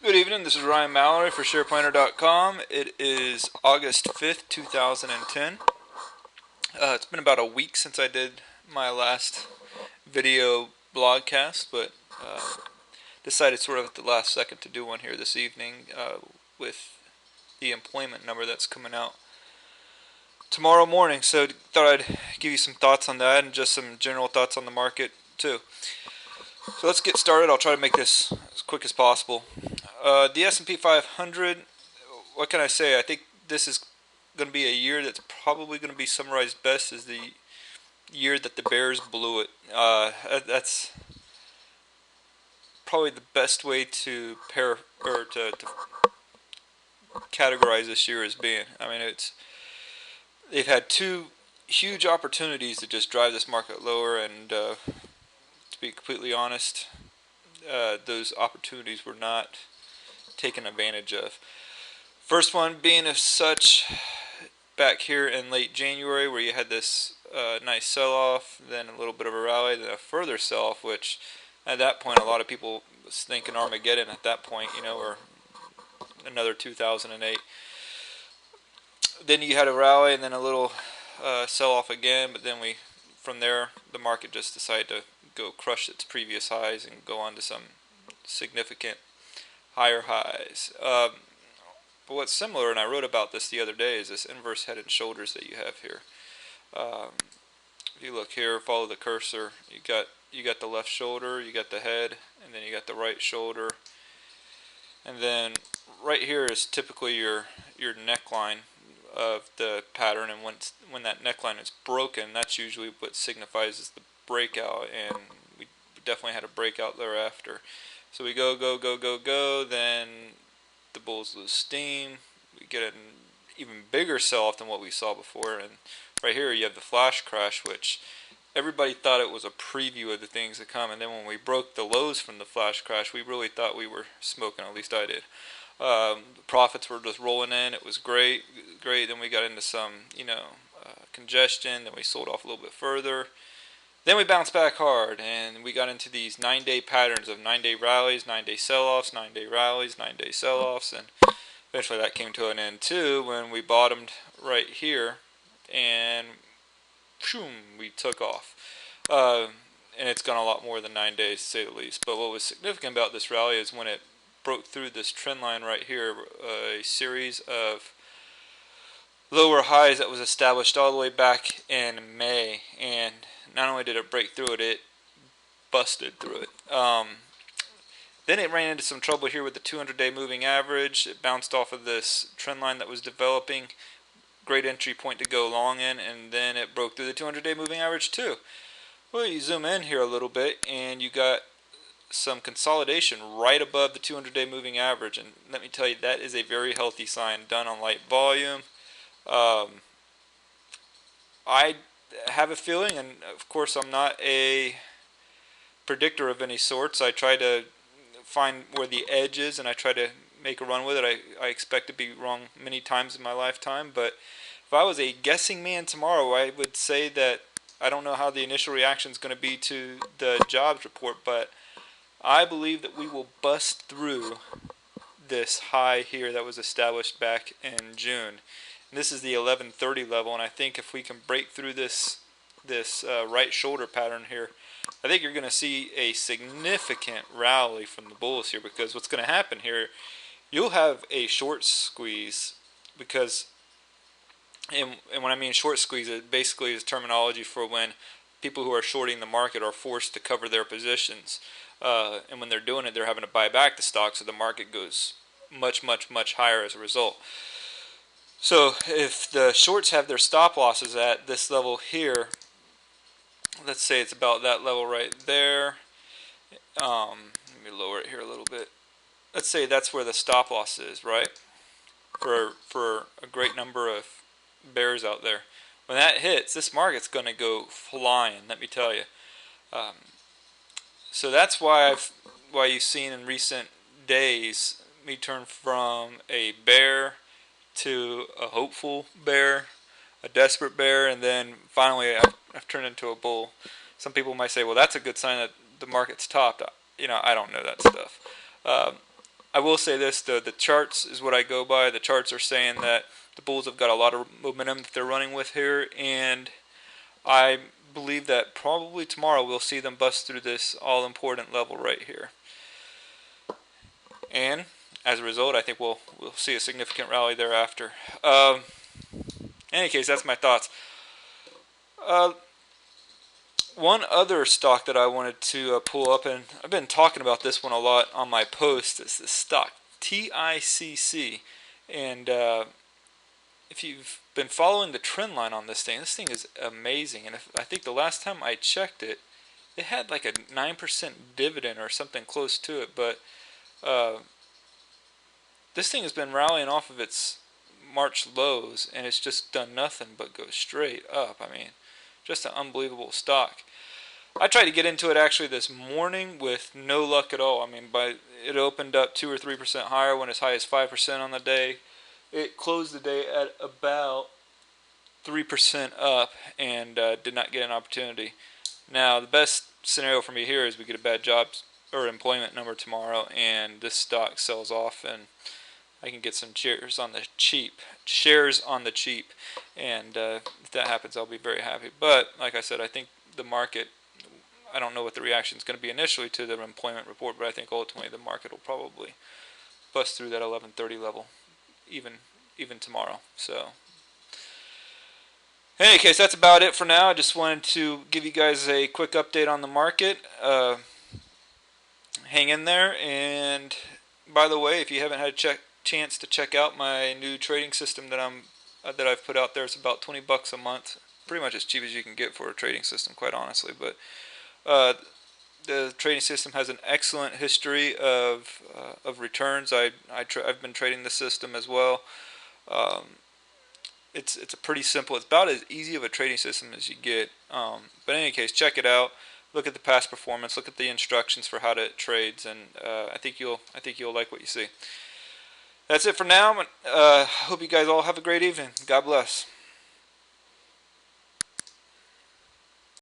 Good evening, this is Ryan Mallory for SharePlanner.com. It is August 5th, 2010. It's been about a week since I did my last video blogcast, but decided sort of at the last second to do one here this evening with the employment number that's coming out tomorrow morning. So thought I'd give you some thoughts on that and just some general thoughts on the market too. So let's get started. I'll try to make this as quick as possible. The S&P 500, what can I say? I think this is going to be a year that's probably going to be summarized best as the year that the Bears blew it. That's probably the best way to to categorize this year as being. I mean, they've had two huge opportunities to just drive this market lower, and to be completely honest, those opportunities were not taken advantage of. First one being as such back here in late January, where you had this nice sell-off, then a little bit of a rally, then a further sell-off, which at that point a lot of people was thinking Armageddon at that point, or another 2008. Then you had a rally and then a little sell-off again, but then from there, the market just decided to go crush its previous highs and go on to some significant higher highs. But what's similar, and I wrote about this the other day, is this inverse head and shoulders that you have here. If you look here, follow the cursor, you got the left shoulder, you got the head, and then you got the right shoulder. And then right here is typically your neckline of the pattern, and when that neckline is broken, that's usually what signifies as the breakout, and we definitely had a breakout thereafter. So we go, then the bulls lose steam. We get an even bigger sell-off than what we saw before, and right here you have the flash crash, which everybody thought it was a preview of the things to come, and then when we broke the lows from the flash crash, we really thought we were smoking, at least I did. The profits were just rolling in. It was great. Then we got into some, congestion. Then we sold off a little bit further. Then we bounced back hard, and we got into these 9-day patterns of 9-day rallies, 9-day sell-offs, 9-day rallies, 9-day sell-offs, and eventually that came to an end too when we bottomed right here, and we took off. And it's gone a lot more than 9 days, to say the least. But what was significant about this rally is when it broke through this trend line right here, a series of lower highs that was established all the way back in May, and not only did it break through it, it busted through it. Then it ran into some trouble here with the 200-day moving average. It bounced off of this trend line that was developing. Great entry point to go long in, and then it broke through the 200-day moving average too. Well, you zoom in here a little bit, and you got some consolidation right above the 200-day moving average, and let me tell you, that is a very healthy sign done on light volume. I have a feeling, and of course I'm not a predictor of any sorts. I try to find where the edge is, and I try to make a run with it. I expect to be wrong many times in my lifetime, but if I was a guessing man tomorrow, I would say that I don't know how the initial reaction is going to be to the jobs report, but I believe that we will bust through this high here that was established back in June. And this is the 1130 level, and I think if we can break through this right shoulder pattern here, I think you're going to see a significant rally from the bulls here, because what's going to happen here, you'll have a short squeeze, because, and when I mean short squeeze, it basically is terminology for when people who are shorting the market are forced to cover their positions. And when they're doing it, they're having to buy back the stock, so the market goes much, much, much higher as a result. So if the shorts have their stop losses at this level here, let's say it's about that level right there. Let me lower it here a little bit. Let's say that's where the stop loss is, right? For a great number of bears out there. When that hits, this market's going to go flying, let me tell you. So that's why you've seen in recent days me turn from a bear to a hopeful bear, a desperate bear, and then finally I've turned into a bull. Some people might say, well, that's a good sign that the market's topped. I don't know that stuff. I will say this though, the charts is what I go by. The charts are saying that the bulls have got a lot of momentum that they're running with here, and I believe that probably tomorrow we'll see them bust through this all-important level right here. And as a result, I think we'll see a significant rally thereafter. In any case, that's my thoughts. One other stock that I wanted to pull up, and I've been talking about this one a lot on my post, is this stock, TICC. And if you've been following the trend line on this thing is amazing. And I think the last time I checked it, it had like a 9% dividend or something close to it. But this thing has been rallying off of its March lows, and it's just done nothing but go straight up. I mean, just an unbelievable stock. I tried to get into it actually this morning with no luck at all. I mean, it opened up 2 or 3% higher, went as high as 5% on the day. It closed the day at about 3% up, and did not get an opportunity. Now, the best scenario for me here is we get a bad jobs or employment number tomorrow, and this stock sells off, and I can get some shares on the cheap. And if that happens, I'll be very happy. But like I said, I think the market, I don't know what the reaction is going to be initially to the employment report, but I think ultimately the market will probably bust through that 1130 level even tomorrow. So in any case, that's about it for now. I just wanted to give you guys a quick update on the market. Hang in there. And by the way, if you haven't had a chance to check out my new trading system that I've put out there, it's about $20 a month, pretty much as cheap as you can get for a trading system, quite honestly. But the trading system has an excellent history of returns. I've been trading the system as well. It's a pretty simple. It's about as easy of a trading system as you get. But in any case, check it out. Look at the past performance. Look at the instructions for how it trades, and I think you'll like what you see. That's it for now. Hope you guys all have a great evening. God bless.